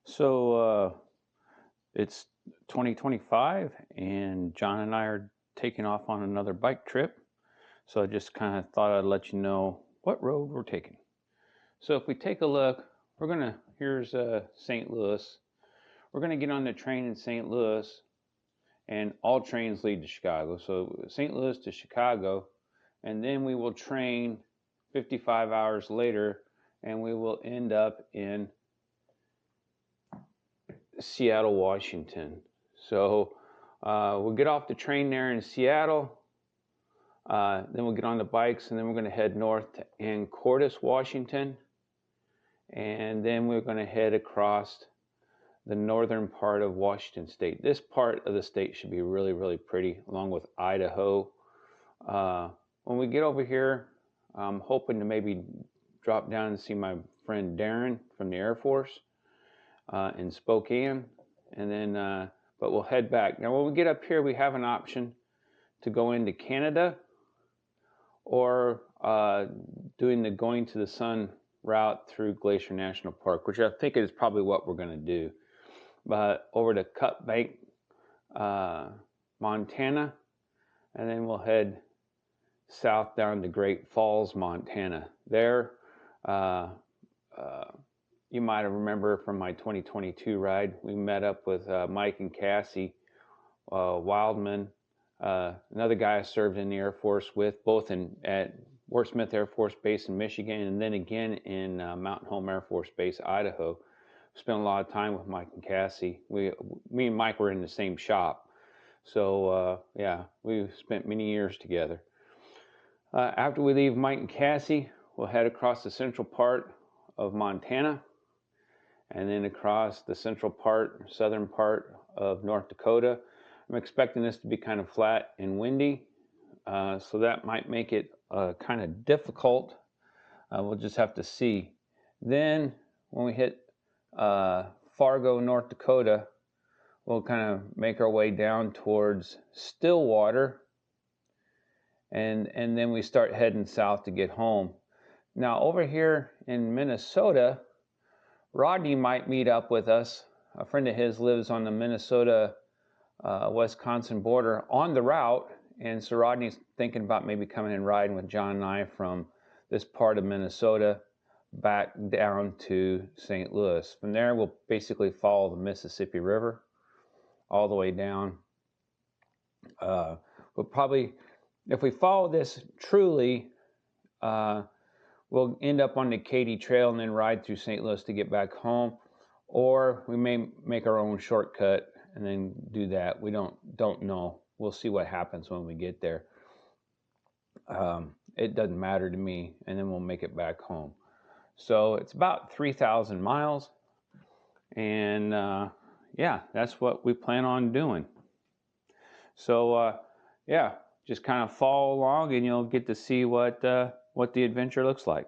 So it's 2025, and John and I are taking off on another bike trip. So I just kind of thought I'd let you know what road we're taking. So if we take a look, here's St. Louis. We're gonna get on the train in St. Louis, and all trains lead to Chicago. So St. Louis to Chicago, and then we will train 55 hours later, and we will end up in Seattle, Washington. So we'll get off the train there in Seattle. Then we'll get on the bikes, and then we're going to head north to Anacortes, Washington. And then we're going to head across the northern part of Washington State. This part of the state should be really, really pretty, along with Idaho. When we get over here, I'm hoping to maybe drop down and see my friend Darren from the Air Force in Spokane, and then but we'll head back. Now when we get up here, we have an option to go into Canada or doing the going to the sun route through Glacier National Park, which I think is probably what we're going to do. But over to Cut Bank, Montana, and then we'll head south down to Great Falls, Montana. There, you might remember from my 2022 ride, we met up with Mike and Cassie Wildman, another guy I served in the Air Force with, both at Fort Smith Air Force Base in Michigan, and then again in Mountain Home Air Force Base, Idaho. Spent a lot of time with Mike and Cassie. Me and Mike were in the same shop, so yeah, we spent many years together. After we leave Mike and Cassie, we'll head across the central part of Montana, and then across the southern part of North Dakota. I'm expecting this to be kind of flat and windy, so that might make it kind of difficult. We'll just have to see. Then when we hit Fargo, North Dakota, we'll kind of make our way down towards Stillwater, and then we start heading south to get home. Now over here in Minnesota, Rodney might meet up with us. A friend of his lives on the Minnesota Wisconsin border on the route, and so Rodney's thinking about maybe coming and riding with John and I from this part of Minnesota back down to St. Louis. From there, we'll basically follow the Mississippi River all the way down. We'll probably, if we follow this truly, we'll end up on the Katy Trail and then ride through St. Louis to get back home, or we may make our own shortcut and then do that. We don't know. We'll see what happens when we get there. It doesn't matter to me, and then we'll make it back home. So it's about 3,000 miles, and yeah, that's what we plan on doing. So yeah, just kind of follow along, and you'll get to see what the adventure looks like.